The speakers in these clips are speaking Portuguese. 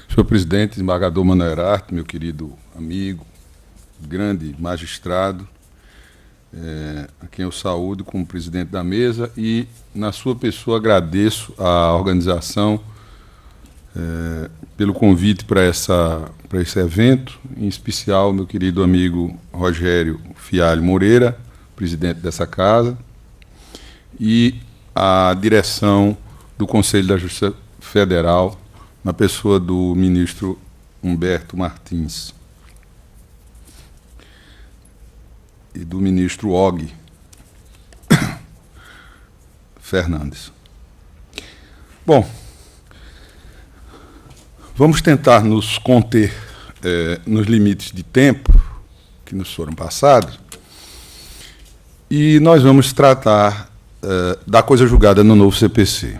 Senhor presidente, desembargador Manoel Herarte, meu querido amigo, grande magistrado, a quem eu saúdo como presidente da mesa e, na sua pessoa, agradeço à organização pelo convite para esse evento, em especial meu querido amigo Rogério Fialho Moreira, presidente dessa casa, e a direção do Conselho da Justiça Federal, na pessoa do ministro Humberto Martins e do ministro Og Fernandes. Bom, vamos tentar nos conter nos limites de tempo que nos foram passados e nós vamos tratar da coisa julgada no novo CPC.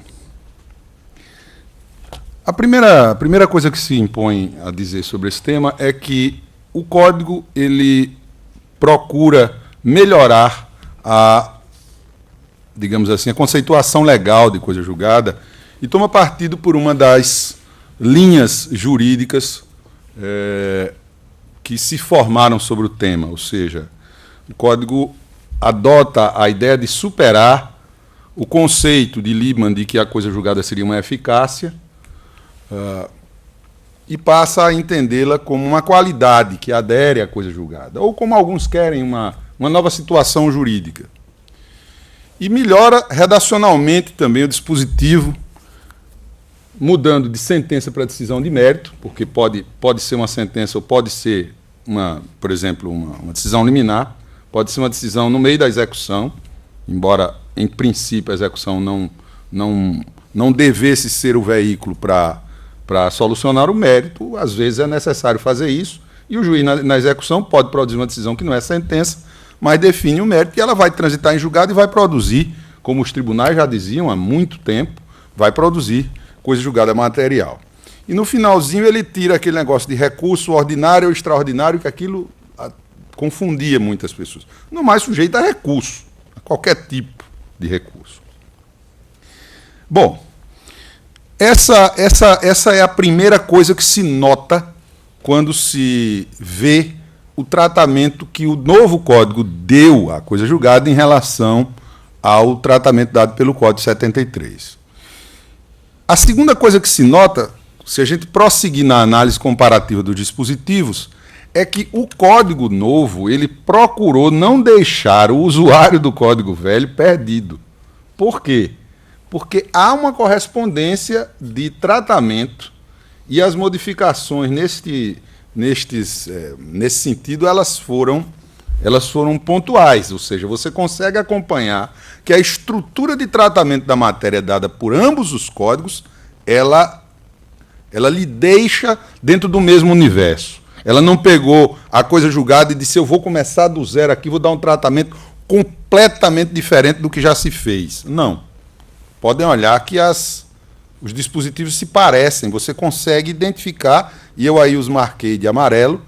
A primeira coisa que se impõe a dizer sobre esse tema é que o Código ele procura melhorar digamos assim, a conceituação legal de coisa julgada e toma partido por uma das linhas jurídicas que se formaram sobre o tema, ou seja, o Código adota a ideia de superar o conceito de Liebman de que a coisa julgada seria uma eficácia e passa a entendê-la como uma qualidade que adere à coisa julgada, ou como alguns querem, uma nova situação jurídica. E melhora redacionalmente também o dispositivo, mudando de sentença para decisão de mérito, porque pode ser uma sentença ou pode ser, por exemplo, uma decisão liminar, pode ser uma decisão no meio da execução, embora, em princípio, a execução não devesse ser o veículo para solucionar o mérito. Às vezes é necessário fazer isso, e o juiz, na execução, pode produzir uma decisão que não é sentença, mas define o mérito, e ela vai transitar em julgado e vai produzir, como os tribunais já diziam há muito tempo, vai produzir coisa julgada material. E no finalzinho ele tira aquele negócio de recurso ordinário ou extraordinário, que aquilo confundia muitas pessoas. No mais, sujeito a recurso, a qualquer tipo de recurso. Bom, essa é a primeira coisa que se nota quando se vê o tratamento que o novo Código deu à coisa julgada em relação ao tratamento dado pelo Código 73. A segunda coisa que se nota, se a gente prosseguir na análise comparativa dos dispositivos, é que o Código novo ele procurou não deixar o usuário do Código velho perdido. Por quê? Porque há uma correspondência de tratamento e as modificações nesse sentido elas foram pontuais, ou seja, você consegue acompanhar que a estrutura de tratamento da matéria dada por ambos os códigos, ela lhe deixa dentro do mesmo universo. Ela não pegou a coisa julgada e disse, eu vou começar do zero aqui, vou dar um tratamento completamente diferente do que já se fez. Não. Podem olhar que os dispositivos se parecem, você consegue identificar, e eu aí os marquei de amarelo,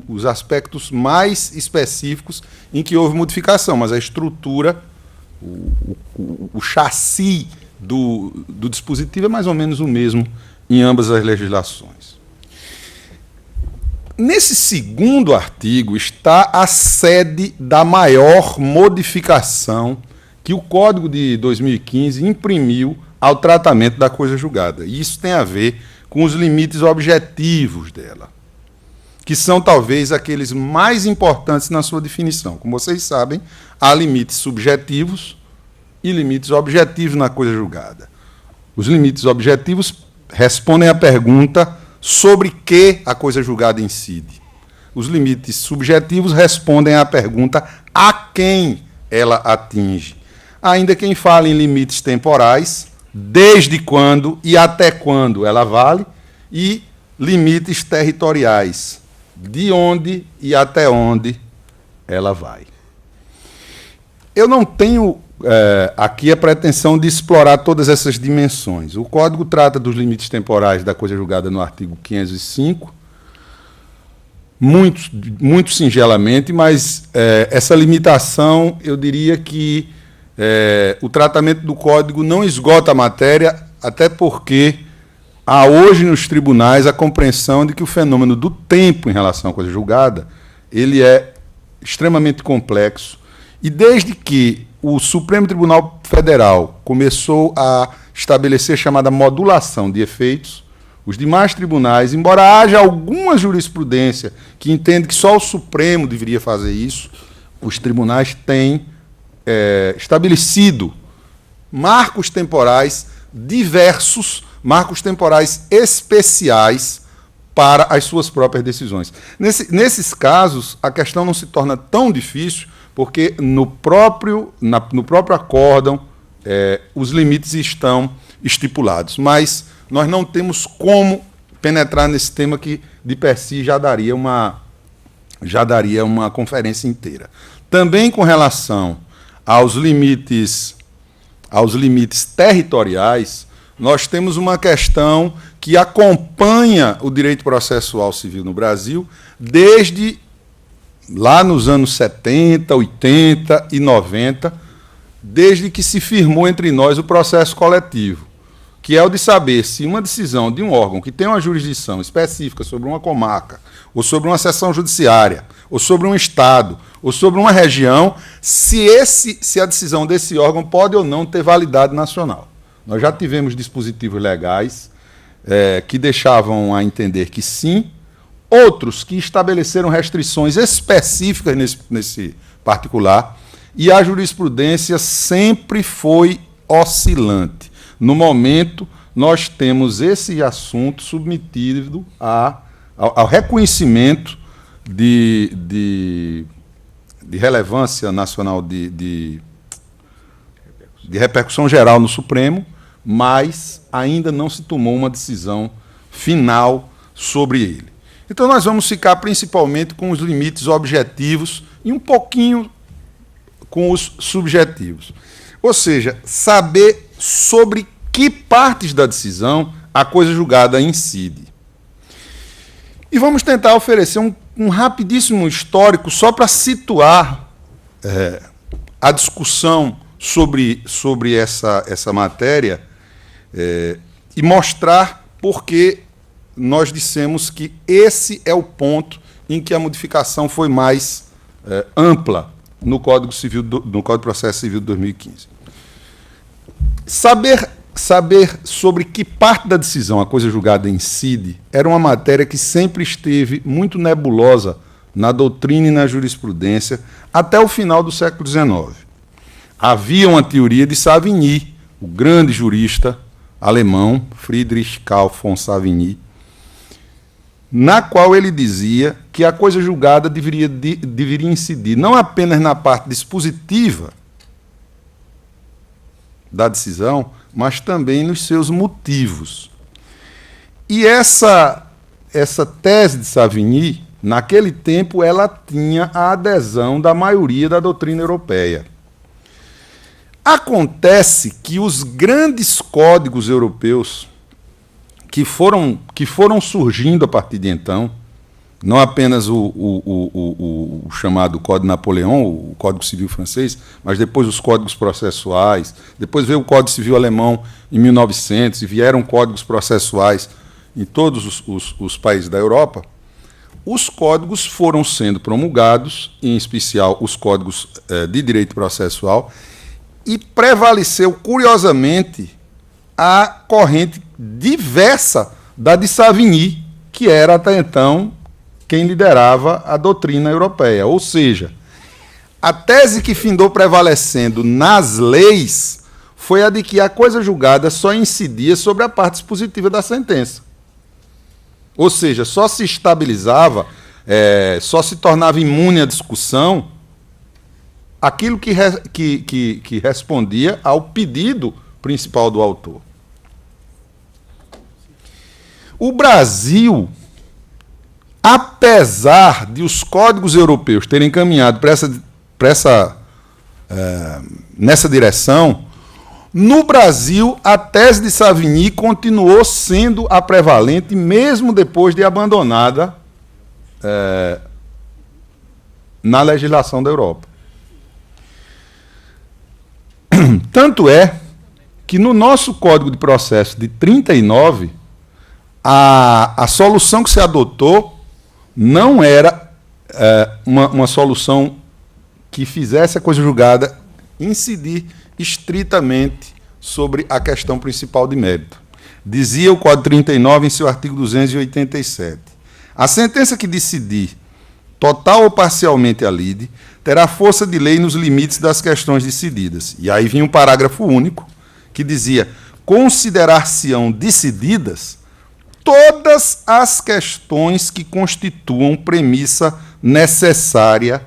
os aspectos mais específicos em que houve modificação, mas a estrutura, o chassi do dispositivo é mais ou menos o mesmo em ambas as legislações. Nesse segundo artigo está a sede da maior modificação que o Código de 2015 imprimiu ao tratamento da coisa julgada. E isso tem a ver com os limites objetivos dela, que são talvez aqueles mais importantes na sua definição. Como vocês sabem, há limites subjetivos e limites objetivos na coisa julgada. Os limites objetivos respondem à pergunta sobre que a coisa julgada incide. Os limites subjetivos respondem à pergunta a quem ela atinge. Ainda quem fala em limites temporais, desde quando e até quando ela vale, e limites territoriais, de onde e até onde ela vai. Eu não tenho aqui a pretensão de explorar todas essas dimensões. O Código trata dos limites temporais da coisa julgada no artigo 505, muito singelamente, mas essa limitação, eu diria que o tratamento do Código não esgota a matéria, até porque há hoje nos tribunais a compreensão de que o fenômeno do tempo em relação à coisa julgada, ele é extremamente complexo, e desde que o Supremo Tribunal Federal começou a estabelecer a chamada modulação de efeitos, os demais tribunais, embora haja alguma jurisprudência que entende que só o Supremo deveria fazer isso, os tribunais têm estabelecido marcos temporais diversos, marcos temporais especiais para as suas próprias decisões. Nesses casos, a questão não se torna tão difícil, porque no próprio acórdão os limites estão estipulados. Mas nós não temos como penetrar nesse tema que, de per si, já daria uma conferência inteira. Também com relação aos limites territoriais, nós temos uma questão que acompanha o direito processual civil no Brasil desde lá nos anos 70, 80 e 90, desde que se firmou entre nós o processo coletivo, que é o de saber se uma decisão de um órgão que tem uma jurisdição específica sobre uma comarca, ou sobre uma seção judiciária, ou sobre um estado, ou sobre uma região, se a decisão desse órgão pode ou não ter validade nacional. Nós já tivemos dispositivos legais que deixavam a entender que sim, outros que estabeleceram restrições específicas nesse particular, e a jurisprudência sempre foi oscilante. No momento, nós temos esse assunto submetido ao reconhecimento de relevância nacional, de repercussão geral no Supremo, mas ainda não se tomou uma decisão final sobre ele. Então, nós vamos ficar principalmente com os limites objetivos e um pouquinho com os subjetivos. Ou seja, saber sobre que partes da decisão a coisa julgada incide. E vamos tentar oferecer um rapidíssimo histórico só para situar a discussão sobre essa matéria e mostrar por que nós dissemos que esse é o ponto em que a modificação foi mais ampla no Código de Processo Civil de 2015. Saber sobre que parte da decisão a coisa julgada incide era uma matéria que sempre esteve muito nebulosa na doutrina e na jurisprudência até o final do século XIX. Havia uma teoria de Savigny, o grande jurista alemão, Friedrich Carl von Savigny, na qual ele dizia que a coisa julgada deveria incidir não apenas na parte dispositiva da decisão, mas também nos seus motivos. E essa tese de Savigny, naquele tempo, ela tinha a adesão da maioria da doutrina europeia. Acontece que os grandes códigos europeus que foram surgindo a partir de então, não apenas o chamado Código Napoleão, o Código Civil francês, mas depois os códigos processuais, depois veio o Código Civil alemão em 1900, e vieram códigos processuais em todos os países da Europa. Os códigos foram sendo promulgados, em especial os códigos de direito processual, e prevaleceu, curiosamente, a corrente diversa da de Savigny, que era até então quem liderava a doutrina europeia. Ou seja, a tese que findou prevalecendo nas leis foi a de que a coisa julgada só incidia sobre a parte dispositiva da sentença. Ou seja, só se estabilizava, só se tornava imune à discussão aquilo que respondia ao pedido principal do autor. O Brasil, apesar de os códigos europeus terem caminhado nessa direção, no Brasil, a tese de Savigny continuou sendo a prevalente, mesmo depois de abandonada na legislação da Europa. Tanto é que no nosso Código de Processo de 39, a solução que se adotou não era uma solução que fizesse a coisa julgada incidir estritamente sobre a questão principal de mérito. Dizia o Código 39 em seu artigo 287. A sentença que decidir, total ou parcialmente a lide, terá força de lei nos limites das questões decididas. E aí vinha um parágrafo único que dizia: considerar-se-ão decididas todas as questões que constituam premissa necessária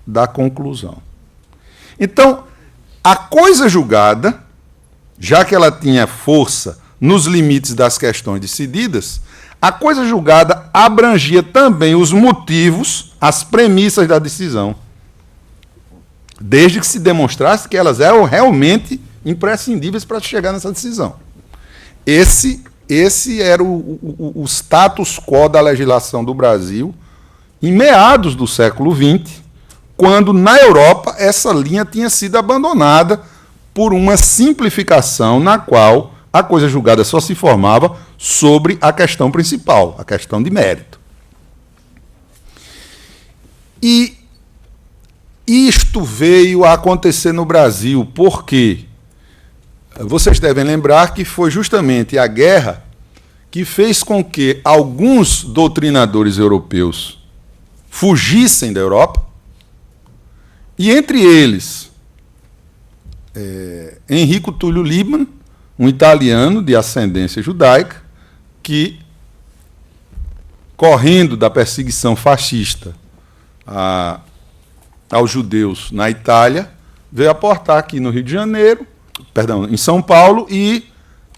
da conclusão. Então, a coisa julgada, já que ela tinha força nos limites das questões decididas, a coisa julgada abrangia também os motivos, as premissas da decisão, desde que se demonstrasse que elas eram realmente imprescindíveis para chegar nessa decisão. Esse era o status quo da legislação do Brasil em meados do século XX, quando na Europa essa linha tinha sido abandonada por uma simplificação na qual a coisa julgada só se formava sobre a questão principal, a questão de mérito. E isto veio a acontecer no Brasil porque vocês devem lembrar que foi justamente a guerra que fez com que alguns doutrinadores europeus fugissem da Europa, e entre eles Enrico Túlio Liebman, um italiano de ascendência judaica, que, correndo da perseguição fascista aos judeus na Itália, veio aportar aqui no Rio de Janeiro, em São Paulo, e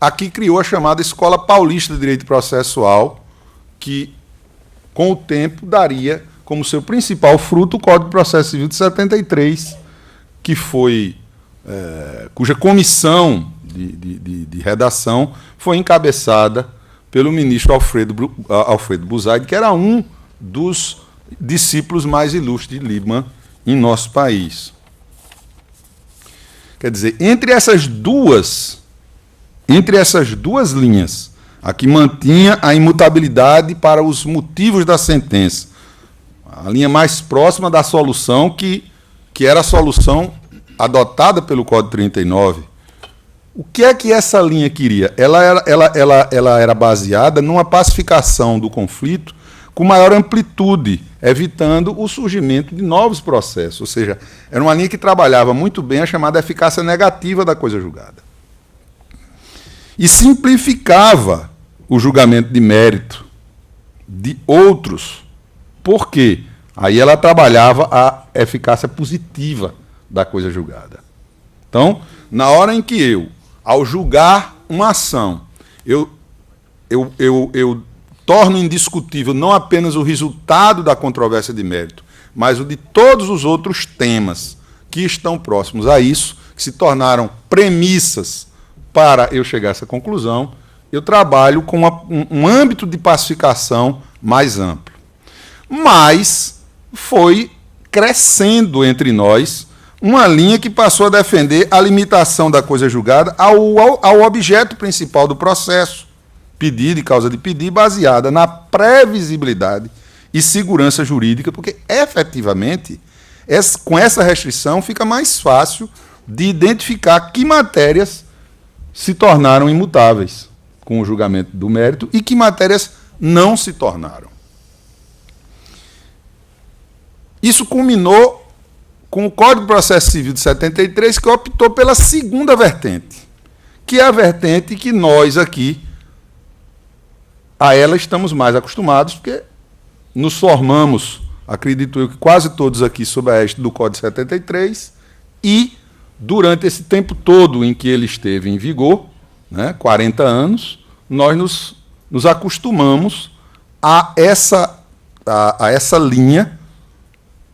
aqui criou a chamada Escola Paulista de Direito Processual, que, com o tempo, daria como seu principal fruto o Código de Processo Civil de 73, que foi, cuja comissão de redação foi encabeçada pelo ministro Alfredo Buzaide, que era um dos discípulos mais ilustres de Liebman em nosso país. Quer dizer, entre essas duas linhas, a que mantinha a imutabilidade para os motivos da sentença, a linha mais próxima da solução, que era a solução adotada pelo Código 39, o que é que essa linha queria? Ela era baseada numa pacificação do conflito com maior amplitude, evitando o surgimento de novos processos. Ou seja, era uma linha que trabalhava muito bem a chamada eficácia negativa da coisa julgada. E simplificava o julgamento de mérito de outros. Por quê? Aí ela trabalhava a eficácia positiva da coisa julgada. Então, na hora em que ao julgar uma ação, eu torno indiscutível não apenas o resultado da controvérsia de mérito, mas o de todos os outros temas que estão próximos a isso, que se tornaram premissas para eu chegar a essa conclusão, eu trabalho com um âmbito de pacificação mais amplo. Mas foi crescendo entre nós uma linha que passou a defender a limitação da coisa julgada ao objeto principal do processo, pedido e causa de pedir, baseada na previsibilidade e segurança jurídica, porque, efetivamente, com essa restrição fica mais fácil de identificar que matérias se tornaram imutáveis com o julgamento do mérito e que matérias não se tornaram. Isso culminou com o Código de Processo Civil de 73, que optou pela segunda vertente, que é a vertente que nós aqui, a ela estamos mais acostumados, porque nos formamos, acredito eu, que quase todos aqui sob a égide do Código de 73, e durante esse tempo todo em que ele esteve em vigor, 40 anos, nós nos acostumamos a essa linha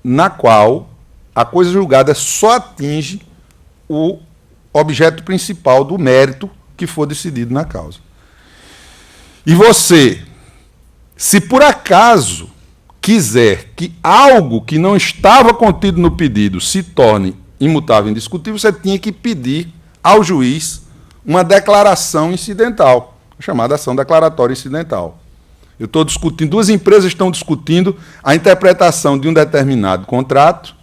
na qual a coisa julgada só atinge o objeto principal do mérito que for decidido na causa. E você, se por acaso quiser que algo que não estava contido no pedido se torne imutável e indiscutível, você tinha que pedir ao juiz uma declaração incidental, chamada ação declaratória incidental. Eu estou discutindo, duas empresas estão discutindo a interpretação de um determinado contrato,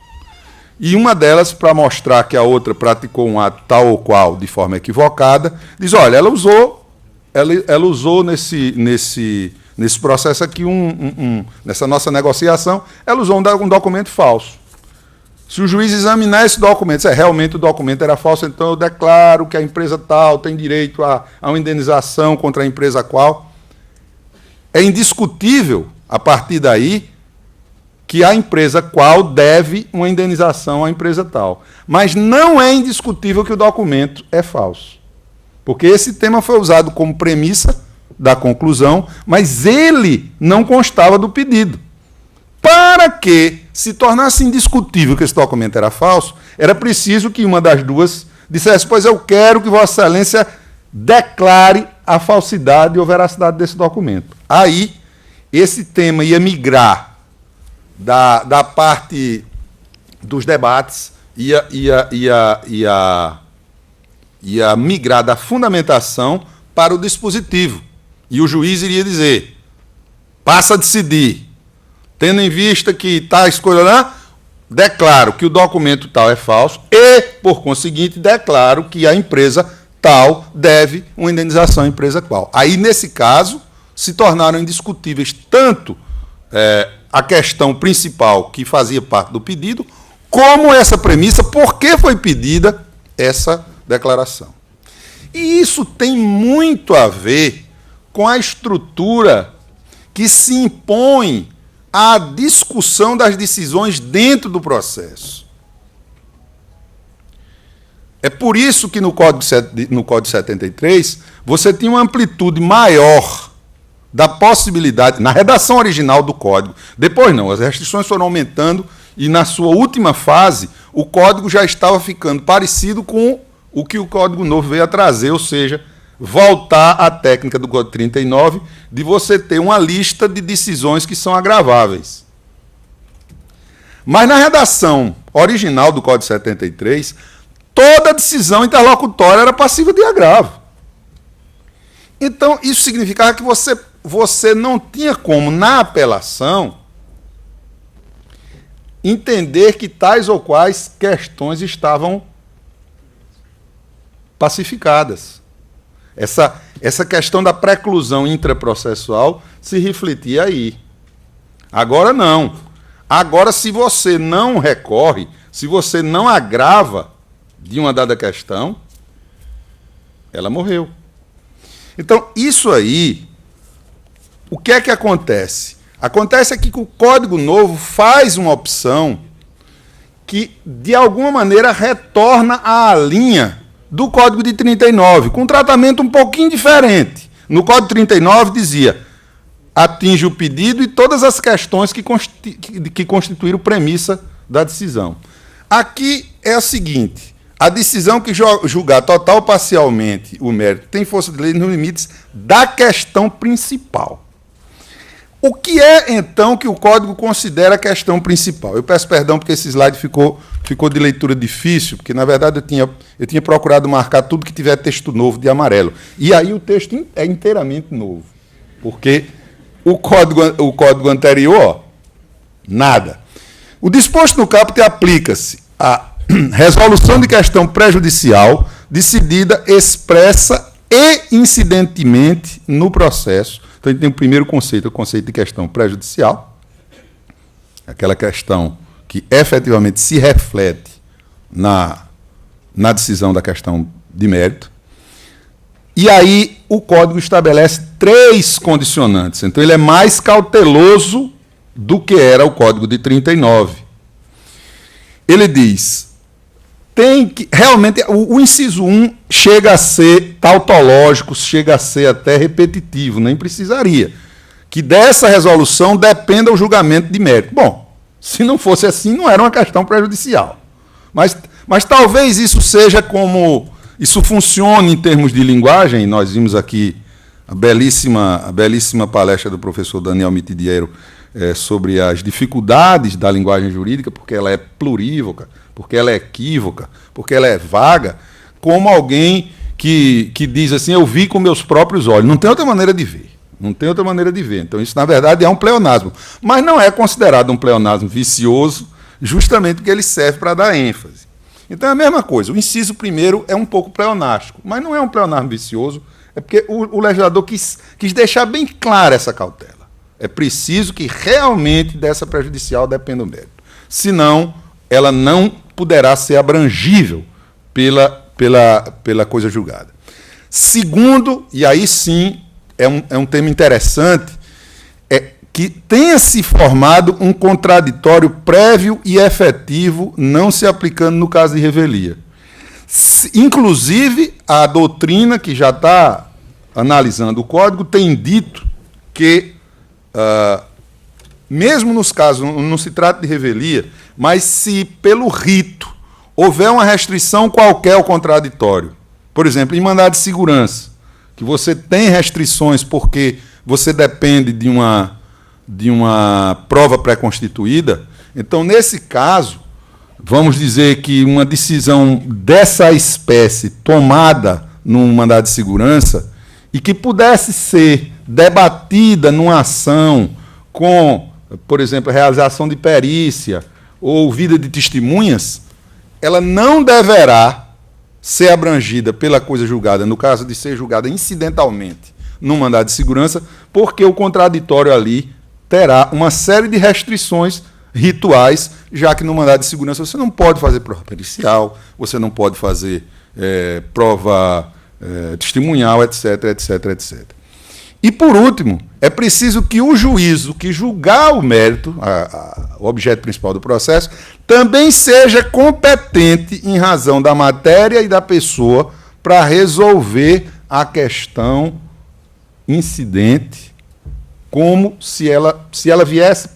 e uma delas, para mostrar que a outra praticou um ato tal ou qual de forma equivocada, diz, olha, ela usou nesse processo aqui, nessa nossa negociação, ela usou um documento falso. Se o juiz examinar esse documento, se realmente o documento era falso, então eu declaro que a empresa tal tem direito a uma indenização contra a empresa qual. É indiscutível, a partir daí, que a empresa qual deve uma indenização à empresa tal. Mas não é indiscutível que o documento é falso. Porque esse tema foi usado como premissa da conclusão, mas ele não constava do pedido. Para que se tornasse indiscutível que esse documento era falso, era preciso que uma das duas dissesse, pois eu quero que Vossa Excelência declare a falsidade ou veracidade desse documento. Aí, esse tema ia migrar da parte dos debates, ia migrar da fundamentação para o dispositivo. E o juiz iria dizer, passa a decidir, tendo em vista que está escolhendo, declaro que o documento tal é falso e, por conseguinte, declaro que a empresa tal deve uma indenização à empresa qual. Aí, nesse caso, se tornaram indiscutíveis tanto a questão principal que fazia parte do pedido, como essa premissa, por que foi pedida essa declaração. E isso tem muito a ver com a estrutura que se impõe à discussão das decisões dentro do processo. É por isso que no Código 73 você tinha uma amplitude maior da possibilidade, na redação original do Código. Depois não, as restrições foram aumentando e, na sua última fase, o Código já estava ficando parecido com o que o Código Novo veio a trazer, ou seja, voltar à técnica do Código 39 de você ter uma lista de decisões que são agraváveis. Mas na redação original do Código 73, toda decisão interlocutória era passiva de agravo. Então, isso significava que você não tinha como, na apelação, entender que tais ou quais questões estavam pacificadas. Essa questão da preclusão intraprocessual se refletia aí. Agora não. Agora, se você não recorre, se você não agrava de uma dada questão, ela morreu. Então, isso aí, o que é que acontece? Acontece que o Código Novo faz uma opção que, de alguma maneira, retorna à linha do Código de 39, com um tratamento um pouquinho diferente. No Código de 39 dizia, atinge o pedido e todas as questões que constituíram premissa da decisão. Aqui é a seguinte, a decisão que julgar total ou parcialmente o mérito tem força de lei nos limites da questão principal. O que é, então, que o Código considera a questão principal? Eu peço perdão porque esse slide ficou de leitura difícil, porque, na verdade, eu tinha procurado marcar tudo que tiver texto novo de amarelo. E aí o texto é inteiramente novo, porque o código anterior, nada. O disposto no caput aplica-se a resolução de questão prejudicial decidida expressa e incidentemente no processo. Então, a gente tem o primeiro conceito, o conceito de questão prejudicial, aquela questão que efetivamente se reflete na decisão da questão de mérito. E aí o Código estabelece 3 condicionantes. Então, ele é mais cauteloso do que era o Código de 39. Ele diz, realmente, o inciso 1 chega a ser tautológico, chega a ser até repetitivo, nem precisaria. Que dessa resolução dependa o julgamento de mérito. Bom, se não fosse assim, não era uma questão prejudicial. Mas talvez isso seja como... Isso funcione em termos de linguagem. Nós vimos aqui a belíssima palestra do professor Daniel Mitidiero sobre as dificuldades da linguagem jurídica, porque ela é plurívoca, porque ela é equívoca, porque ela é vaga, como alguém que diz assim, eu vi com meus próprios olhos. Não tem outra maneira de ver. Não tem outra maneira de ver. Então, isso, na verdade, é um pleonasmo. Mas não é considerado um pleonasmo vicioso, justamente porque ele serve para dar ênfase. Então, é a mesma coisa. O inciso primeiro é um pouco pleonástico, mas não é um pleonasmo vicioso, é porque o legislador quis deixar bem clara essa cautela. É preciso que realmente dessa prejudicial dependa o mérito. Senão, ela não poderá ser abrangível pela coisa julgada. Segundo, e aí sim é um tema interessante, é que tenha se formado um contraditório prévio e efetivo não se aplicando no caso de revelia. Inclusive, a doutrina que já está analisando o Código tem dito que, mesmo nos casos, não se trata de revelia, mas se pelo rito houver uma restrição qualquer ao contraditório, por exemplo, em mandado de segurança, que você tem restrições porque você depende de uma prova pré-constituída, então, nesse caso, vamos dizer que uma decisão dessa espécie tomada num mandado de segurança e que pudesse ser debatida numa ação com, por exemplo, realização de perícia ou ouvida de testemunhas, ela não deverá ser abrangida pela coisa julgada, no caso de ser julgada incidentalmente no mandado de segurança, porque o contraditório ali terá uma série de restrições rituais, já que no mandado de segurança você não pode fazer prova pericial, você não pode fazer prova testemunhal, etc, etc, etc. E, por último, é preciso que o juízo que julgar o mérito, o objeto principal do processo, também seja competente em razão da matéria e da pessoa para resolver a questão incidente, como se ela viesse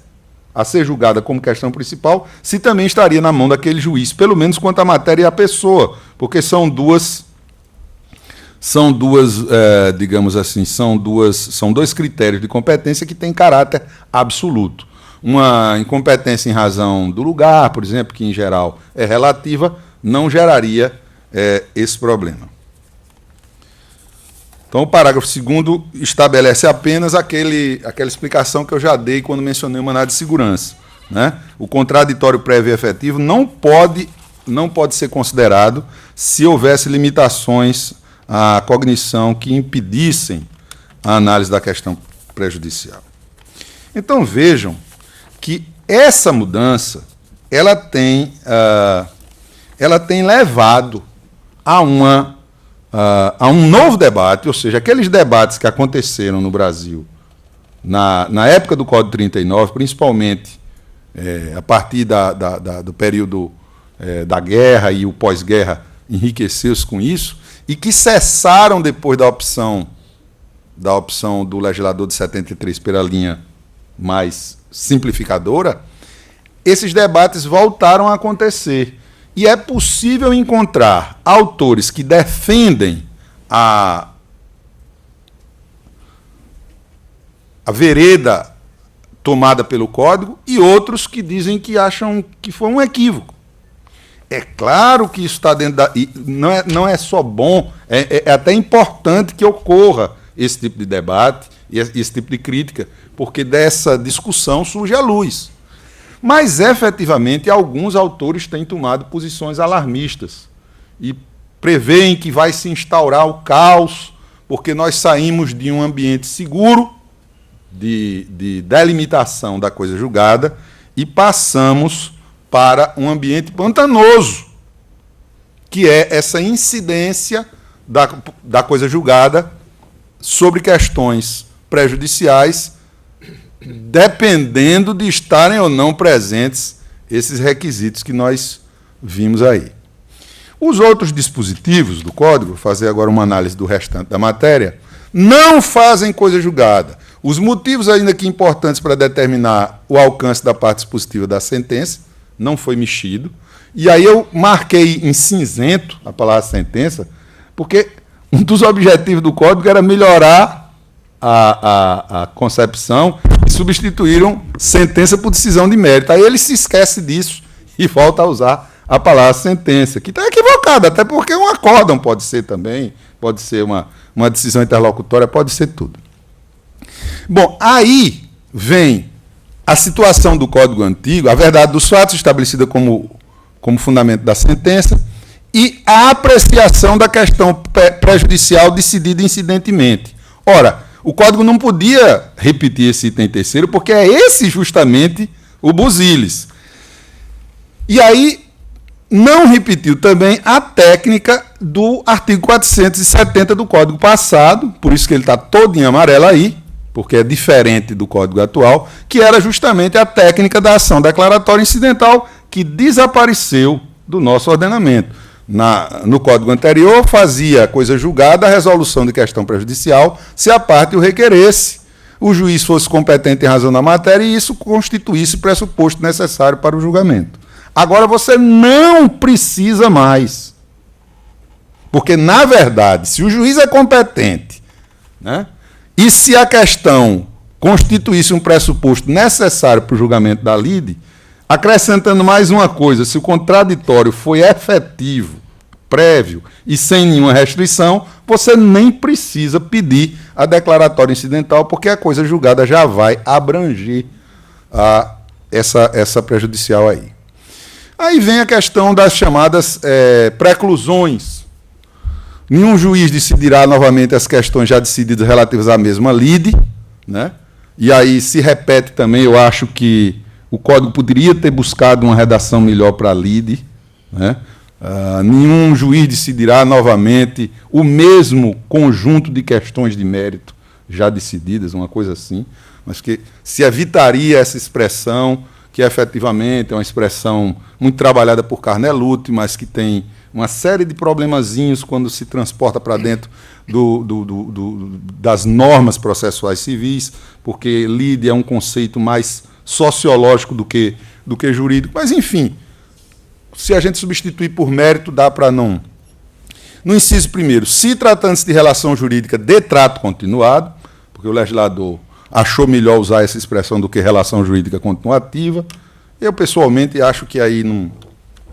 a ser julgada como questão principal, se também estaria na mão daquele juiz, pelo menos quanto à matéria e à pessoa, porque são digamos assim, são dois critérios de competência que têm caráter absoluto. Uma incompetência em razão do lugar, por exemplo, que em geral é relativa, não geraria esse problema. Então, o parágrafo 2º estabelece apenas aquela explicação que eu já dei quando mencionei o mandado de segurança, né? O contraditório prévio e efetivo não pode ser considerado se houvesse limitações à cognição que impedissem a análise da questão prejudicial. Então, vejam que essa mudança ela tem levado a um novo debate, ou seja, aqueles debates que aconteceram no Brasil na época do Código 39, principalmente a partir do período da guerra, e o pós-guerra enriqueceu-se com isso, e que cessaram depois da opção do legislador de 73 pela linha mais simplificadora, esses debates voltaram a acontecer. E é possível encontrar autores que defendem a vereda tomada pelo Código e outros que dizem que acham que foi um equívoco. É claro que isso está dentro da... Não é só bom, é até importante que ocorra esse tipo de debate e esse tipo de crítica, porque dessa discussão surge a luz. Mas, efetivamente, alguns autores têm tomado posições alarmistas e preveem que vai se instaurar o caos, porque nós saímos de um ambiente seguro, de delimitação da coisa julgada, e passamos para um ambiente pantanoso, que é essa incidência da coisa julgada sobre questões prejudiciais, dependendo de estarem ou não presentes esses requisitos que nós vimos aí. Os outros dispositivos do Código, vou fazer agora uma análise do restante da matéria, não fazem coisa julgada. Os motivos ainda que importantes para determinar o alcance da parte dispositiva da sentença não foi mexido. E aí eu marquei em cinzento a palavra sentença, porque um dos objetivos do Código era melhorar a concepção e substituíram sentença por decisão de mérito. Aí ele se esquece disso e volta a usar a palavra sentença, que está equivocado. equivocada, até porque um acórdão pode ser também, pode ser uma decisão interlocutória, pode ser tudo. Bom, aí vem a situação do Código Antigo, a verdade dos fatos estabelecida como fundamento da sentença e a apreciação da questão prejudicial decidida incidentemente. Ora, o Código não podia repetir esse item terceiro, porque é esse justamente o busilis. E aí não repetiu também a técnica do artigo 470 do Código passado, por isso que ele está todo em amarelo aí, porque é diferente do Código atual, que era justamente a técnica da ação declaratória incidental que desapareceu do nosso ordenamento. No Código anterior, fazia coisa julgada a resolução de questão prejudicial se a parte o requeresse, o juiz fosse competente em razão da matéria e isso constituísse pressuposto necessário para o julgamento. Agora você não precisa mais. Porque, na verdade, se o juiz é competente, né, e se a questão constituísse um pressuposto necessário para o julgamento da lide, acrescentando mais uma coisa, se o contraditório foi efetivo, prévio e sem nenhuma restrição, você nem precisa pedir a declaratória incidental, porque a coisa julgada já vai abranger essa prejudicial aí. Aí vem a questão das chamadas preclusões. Nenhum juiz decidirá novamente as questões já decididas relativas à mesma lide, né? E aí se repete também, eu acho que o Código poderia ter buscado uma redação melhor para a lide, né? Nenhum juiz decidirá novamente o mesmo conjunto de questões de mérito já decididas, uma coisa assim, mas que se evitaria essa expressão, que efetivamente é uma expressão muito trabalhada por Carnelutti, mas que tem uma série de problemazinhos quando se transporta para dentro das normas processuais civis, porque lide é um conceito mais sociológico do que jurídico. Mas, enfim, se a gente substituir por mérito, dá para não. No inciso primeiro, se tratando-se de relação jurídica de trato continuado, porque o legislador achou melhor usar essa expressão do que relação jurídica continuativa, eu, pessoalmente, acho que aí não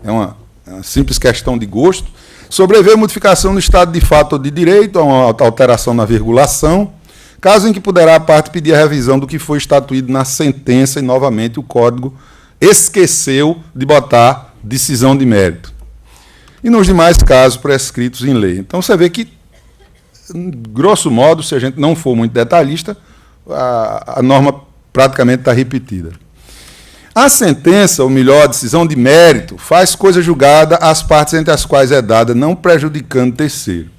é uma simples questão de gosto. Sobreveio modificação no estado de fato ou de direito, a uma alteração na virgulação, caso em que poderá a parte pedir a revisão do que foi estatuído na sentença e, novamente, o Código esqueceu de botar decisão de mérito. E nos demais casos prescritos em lei. Então, você vê que, grosso modo, se a gente não for muito detalhista, a norma praticamente está repetida. A sentença, ou melhor, a decisão de mérito, faz coisa julgada às partes entre as quais é dada, não prejudicando terceiro.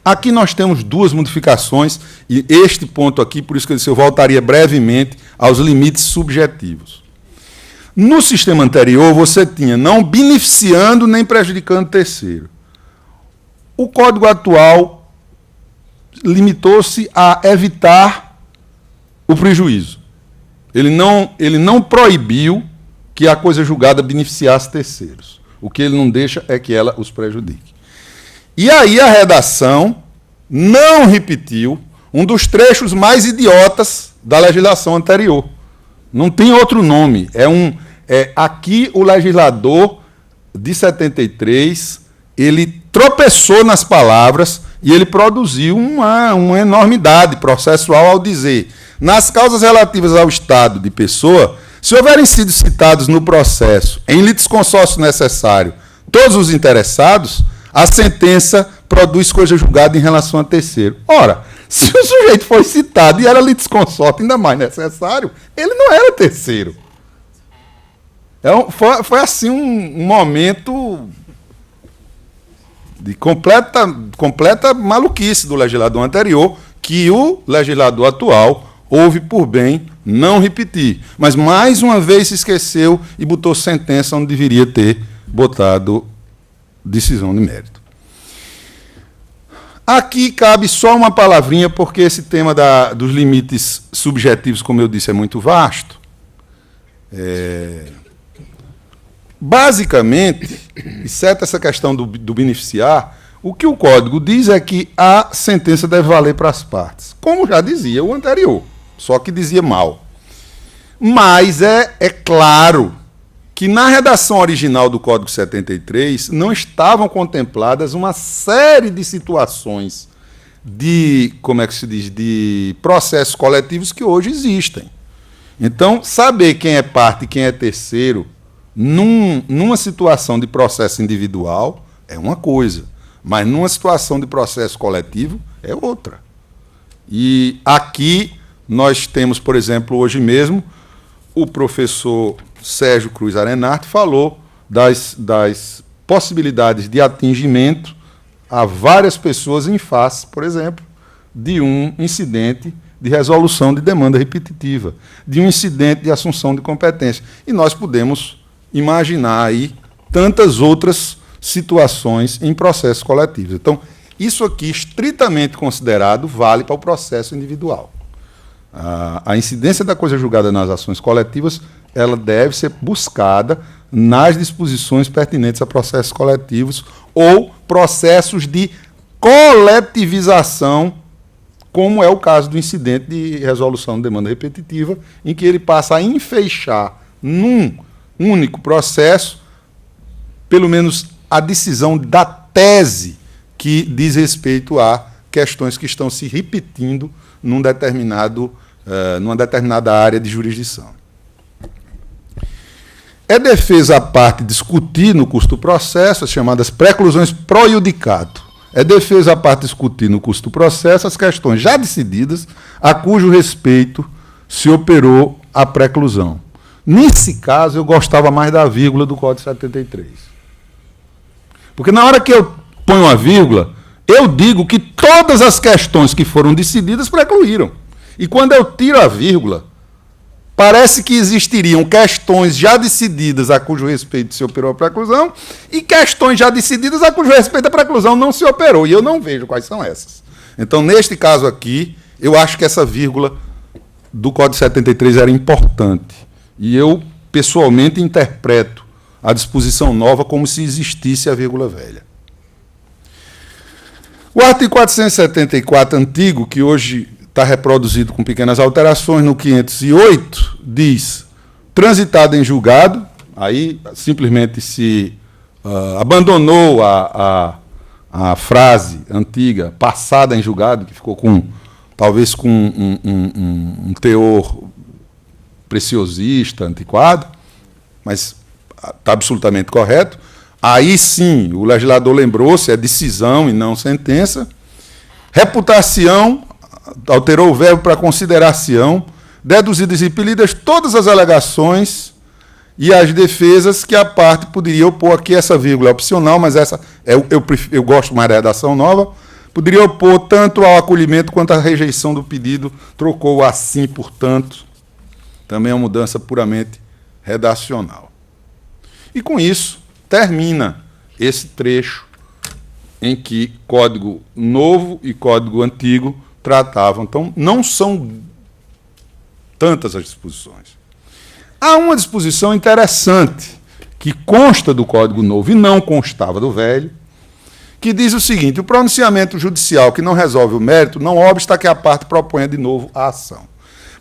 Aqui nós temos duas modificações, e este ponto aqui, por isso que eu voltaria brevemente aos limites subjetivos. No sistema anterior, você tinha não beneficiando nem prejudicando terceiro. O Código atual limitou-se a evitar o prejuízo. Ele não proibiu que a coisa julgada beneficiasse terceiros. O que ele não deixa é que ela os prejudique. E aí a redação não repetiu um dos trechos mais idiotas da legislação anterior. Não tem outro nome. Aqui o legislador de 73, ele tropeçou nas palavras e ele produziu uma enormidade processual ao dizer: nas causas relativas ao estado de pessoa, se houverem sido citados no processo, em litisconsórcio necessário, todos os interessados, a sentença produz coisa julgada em relação a terceiro. Ora, se o sujeito foi citado e era litisconsórcio ainda mais necessário, ele não era terceiro. Foi assim um momento de completa maluquice do legislador anterior, que o legislador atual houve por bem não repetir. Mas, mais uma vez, se esqueceu e botou sentença onde deveria ter botado decisão de mérito. Aqui cabe só uma palavrinha, porque esse tema dos limites subjetivos, como eu disse, é muito vasto. Basicamente, exceto essa questão do beneficiar, o que o Código diz é que a sentença deve valer para as partes, como já dizia o anterior, só que dizia mal. Mas é claro que na redação original do Código 73 não estavam contempladas uma série de situações de, como é que se diz, de processos coletivos que hoje existem. Então, saber quem é parte e quem é terceiro numa situação de processo individual é uma coisa, mas numa situação de processo coletivo é outra. E aqui nós temos, por exemplo, hoje mesmo, o professor Sérgio Cruz Arenarte falou das possibilidades de atingimento a várias pessoas em face, por exemplo, de um incidente de resolução de demanda repetitiva, de um incidente de assunção de competência. E nós podemos imaginar aí tantas outras situações em processos coletivos. Então, isso aqui, estritamente considerado, vale para o processo individual. A incidência da coisa julgada nas ações coletivas, ela deve ser buscada nas disposições pertinentes a processos coletivos ou processos de coletivização, como é o caso do incidente de resolução de demanda repetitiva, em que ele passa a enfeixar num único processo, pelo menos a decisão da tese que diz respeito a questões que estão se repetindo numa determinada área de jurisdição. É defesa à parte discutir no curso do processo as chamadas preclusões pro iudicato. É defesa à parte discutir no curso do processo as questões já decididas a cujo respeito se operou a preclusão. Nesse caso, eu gostava mais da vírgula do Código 73. Porque na hora que eu ponho a vírgula, eu digo que todas as questões que foram decididas precluíram. E quando eu tiro a vírgula, parece que existiriam questões já decididas a cujo respeito se operou a preclusão e questões já decididas a cujo respeito a preclusão não se operou. E eu não vejo quais são essas. Então, neste caso aqui, eu acho que essa vírgula do Código 73 era importante. E eu, pessoalmente, interpreto a disposição nova como se existisse a vírgula velha. O artigo 474 antigo, que hoje está reproduzido com pequenas alterações no 508, diz, transitado em julgado, aí simplesmente se abandonou a frase antiga, passada em julgado, que ficou talvez com um teor preciosista, antiquado, mas está absolutamente correto. Aí sim, o legislador lembrou-se, é decisão e não sentença. Reputação, alterou o verbo para consideração, deduzidas e impelidas todas as alegações e as defesas que a parte poderia opor. Aqui essa vírgula é opcional, mas essa eu gosto mais da redação nova. Poderia opor tanto ao acolhimento quanto à rejeição do pedido, trocou o assim, portanto. Também é uma mudança puramente redacional. E com isso, termina esse trecho em que Código Novo e Código Antigo tratavam. Então, não são tantas as disposições. Há uma disposição interessante que consta do Código Novo e não constava do Velho, que diz o seguinte: o pronunciamento judicial que não resolve o mérito não obsta que a parte proponha de novo a ação.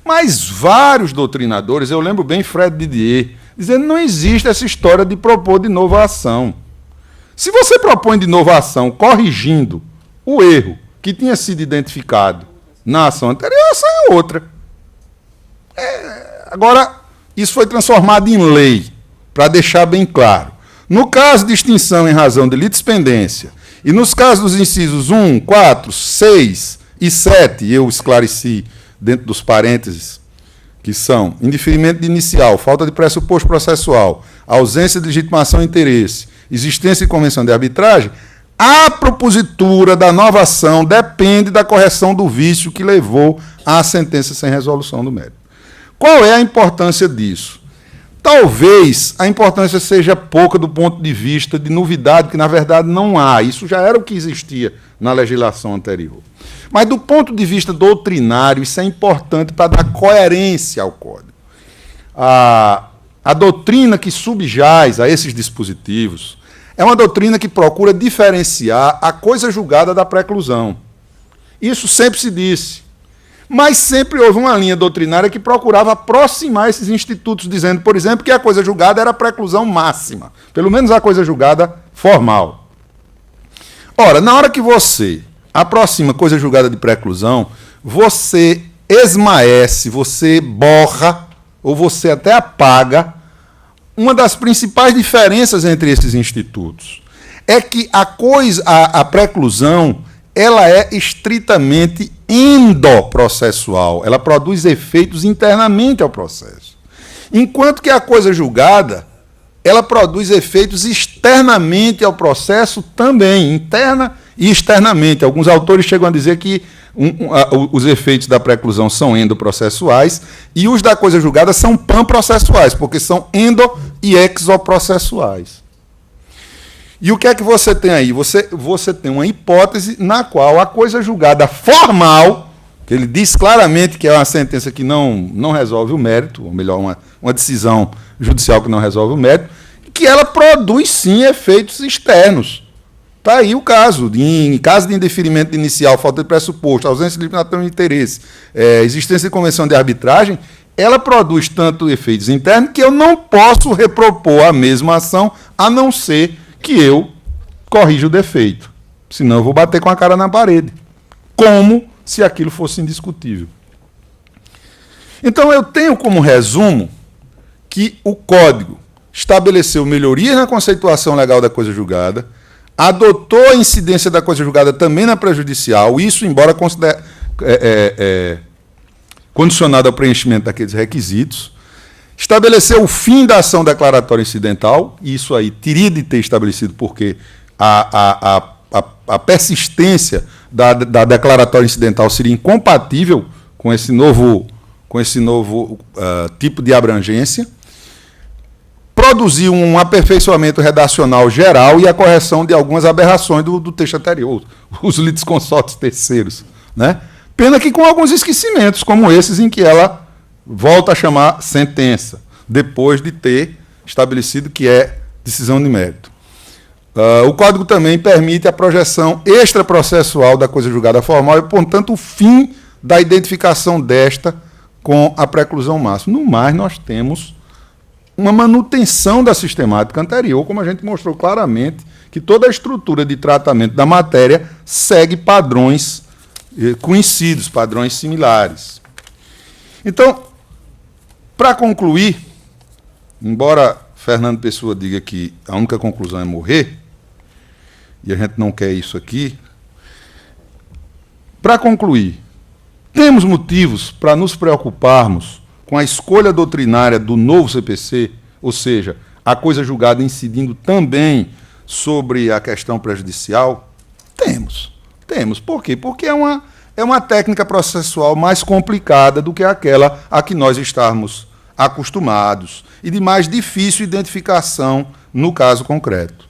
Mas vários doutrinadores, eu lembro bem Fred Didier, dizendo que não existe essa história de propor de novo a ação. Se você propõe de novo a ação corrigindo o erro que tinha sido identificado na ação anterior, a ação é outra. Agora, isso foi transformado em lei, para deixar bem claro. No caso de extinção em razão de litispendência, e nos casos dos incisos 1, 4, 6 e 7, eu esclareci dentro dos parênteses, que são indeferimento de inicial, falta de pressuposto processual, ausência de legitimação e interesse, existência de convenção de arbitragem, a propositura da nova ação depende da correção do vício que levou à sentença sem resolução do mérito. Qual é a importância disso? Talvez a importância seja pouca do ponto de vista de novidade, que na verdade não há. Isso já era o que existia na legislação anterior. Mas do ponto de vista doutrinário, isso é importante para dar coerência ao Código. A doutrina que subjaz a esses dispositivos é uma doutrina que procura diferenciar a coisa julgada da preclusão. Isso sempre se disse. Mas sempre houve uma linha doutrinária que procurava aproximar esses institutos, dizendo, por exemplo, que a coisa julgada era a preclusão máxima, pelo menos a coisa julgada formal. Ora, na hora que você aproxima coisa julgada de preclusão, você esmaece, você borra, ou você até apaga uma das principais diferenças entre esses institutos. É que a preclusão, ela é estritamente endoprocessual, ela produz efeitos internamente ao processo. Enquanto que a coisa julgada, ela produz efeitos externamente ao processo também, interna e externamente. Alguns autores chegam a dizer que os efeitos da preclusão são endoprocessuais e os da coisa julgada são panprocessuais, porque são endo- e exoprocessuais. E o que é que você tem aí? Você tem uma hipótese na qual a coisa julgada formal, que ele diz claramente que é uma sentença que não resolve o mérito, ou melhor, uma decisão judicial que não resolve o mérito, que ela produz sim efeitos externos. Está aí o caso. Em caso de indeferimento inicial, falta de pressuposto, ausência de limitação de interesse, existência de convenção de arbitragem, ela produz tanto efeitos internos que eu não posso repropor a mesma ação, a não ser que eu corrija o defeito. Senão eu vou bater com a cara na parede. Como se aquilo fosse indiscutível. Então eu tenho como resumo que o Código estabeleceu melhorias na conceituação legal da coisa julgada, adotou a incidência da coisa julgada também na prejudicial, isso embora condicionado ao preenchimento daqueles requisitos, estabeleceu o fim da ação declaratória incidental, e isso aí teria de ter estabelecido, porque a persistência da declaratória incidental seria incompatível com esse novo tipo de abrangência, produziu um aperfeiçoamento redacional geral e a correção de algumas aberrações do texto anterior, os litisconsortes terceiros, né? Pena que com alguns esquecimentos, como esses em que ela volta a chamar sentença, depois de ter estabelecido que é decisão de mérito. O Código também permite a projeção extraprocessual da coisa julgada formal e, portanto, o fim da identificação desta com a preclusão máxima. No mais, nós temos uma manutenção da sistemática anterior, como a gente mostrou claramente, que toda a estrutura de tratamento da matéria segue padrões conhecidos, padrões similares. Então, para concluir, embora Fernando Pessoa diga que a única conclusão é morrer, e a gente não quer isso aqui, para concluir, temos motivos para nos preocuparmos com a escolha doutrinária do novo CPC, ou seja, a coisa julgada incidindo também sobre a questão prejudicial? Temos. Por quê? Porque é uma técnica processual mais complicada do que aquela a que nós estamos acostumados e de mais difícil identificação no caso concreto.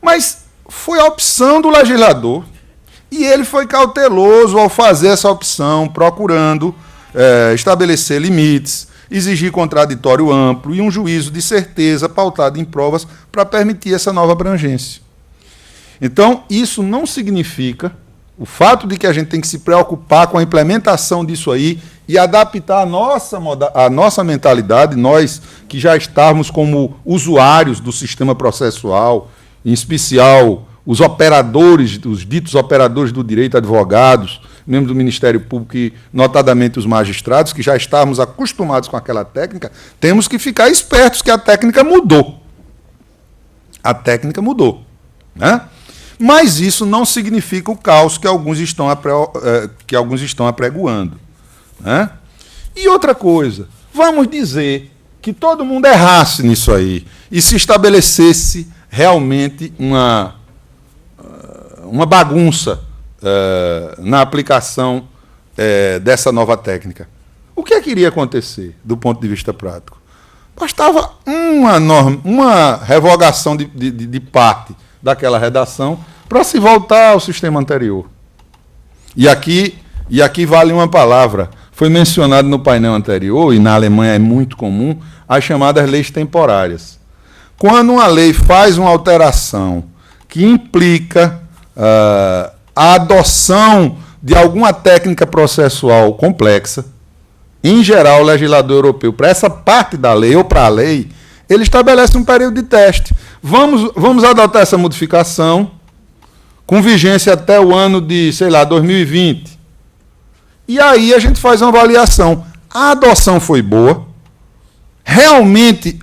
Mas foi a opção do legislador e ele foi cauteloso ao fazer essa opção, procurando estabelecer limites, exigir contraditório amplo e um juízo de certeza pautado em provas para permitir essa nova abrangência. Então, isso não significa o fato de que a gente tem que se preocupar com a implementação disso aí e adaptar a nossa mentalidade, nós que já estávamos como usuários do sistema processual, em especial os operadores, os ditos operadores do direito, advogados, membros do Ministério Público e, notadamente, os magistrados, que já estávamos acostumados com aquela técnica, temos que ficar espertos que a técnica mudou. A técnica mudou, né? Mas isso não significa o caos que alguns estão apregoando, né? E outra coisa, vamos dizer que todo mundo errasse nisso aí e se estabelecesse realmente uma bagunça na aplicação dessa nova técnica. O que é que iria acontecer do ponto de vista prático? Bastava uma revogação de parte daquela redação para se voltar ao sistema anterior. E aqui vale uma palavra. Foi mencionado no painel anterior, e na Alemanha é muito comum, as chamadas leis temporárias. Quando uma lei faz uma alteração que implica a adoção de alguma técnica processual complexa, em geral, o legislador europeu, para essa parte da lei ou para a lei, ele estabelece um período de teste. Vamos adotar essa modificação com vigência até o ano de, sei lá, 2020. E aí a gente faz uma avaliação. A adoção foi boa. Realmente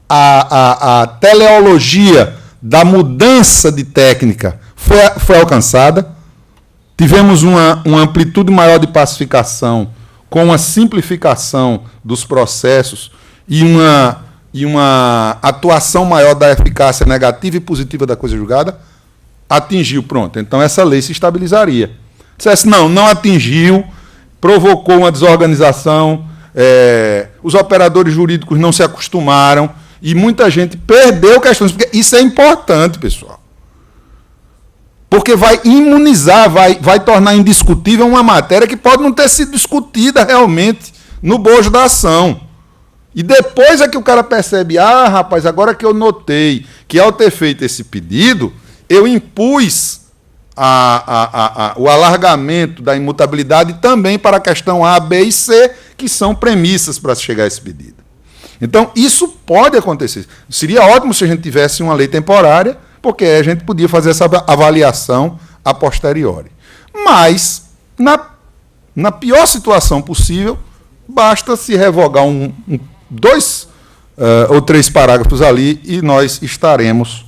a teleologia da mudança de técnica foi alcançada. Tivemos uma amplitude maior de pacificação com uma simplificação dos processos e uma atuação maior da eficácia negativa e positiva da coisa julgada. Atingiu, pronto. Então essa lei se estabilizaria. Se não atingiu, provocou uma desorganização, os operadores jurídicos não se acostumaram e muita gente perdeu questões, porque isso é importante, pessoal. Porque vai imunizar, vai tornar indiscutível uma matéria que pode não ter sido discutida realmente no bojo da ação. E depois é que o cara percebe, rapaz, agora que eu notei que ao ter feito esse pedido, eu impus o alargamento da imutabilidade também para a questão A, B e C, que são premissas para se chegar a esse pedido. Então, isso pode acontecer. Seria ótimo se a gente tivesse uma lei temporária, porque a gente podia fazer essa avaliação a posteriori. Mas, na pior situação possível, basta se revogar dois ou três parágrafos ali e nós estaremos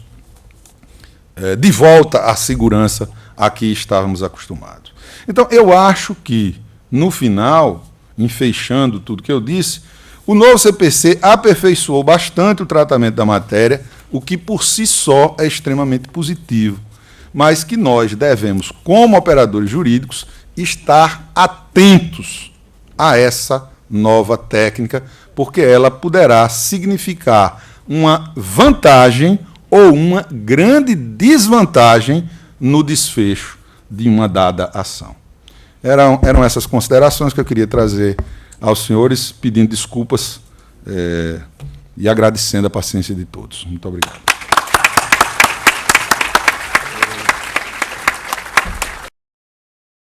de volta à segurança a que estávamos acostumados. Então, eu acho que, no final, em fechando tudo que eu disse, o novo CPC aperfeiçoou bastante o tratamento da matéria, o que por si só é extremamente positivo, mas que nós devemos, como operadores jurídicos, estar atentos a essa nova técnica, porque ela poderá significar uma vantagem ou uma grande desvantagem no desfecho de uma dada ação. Eram essas considerações que eu queria trazer aos senhores, pedindo desculpas e agradecendo a paciência de todos. Muito obrigado.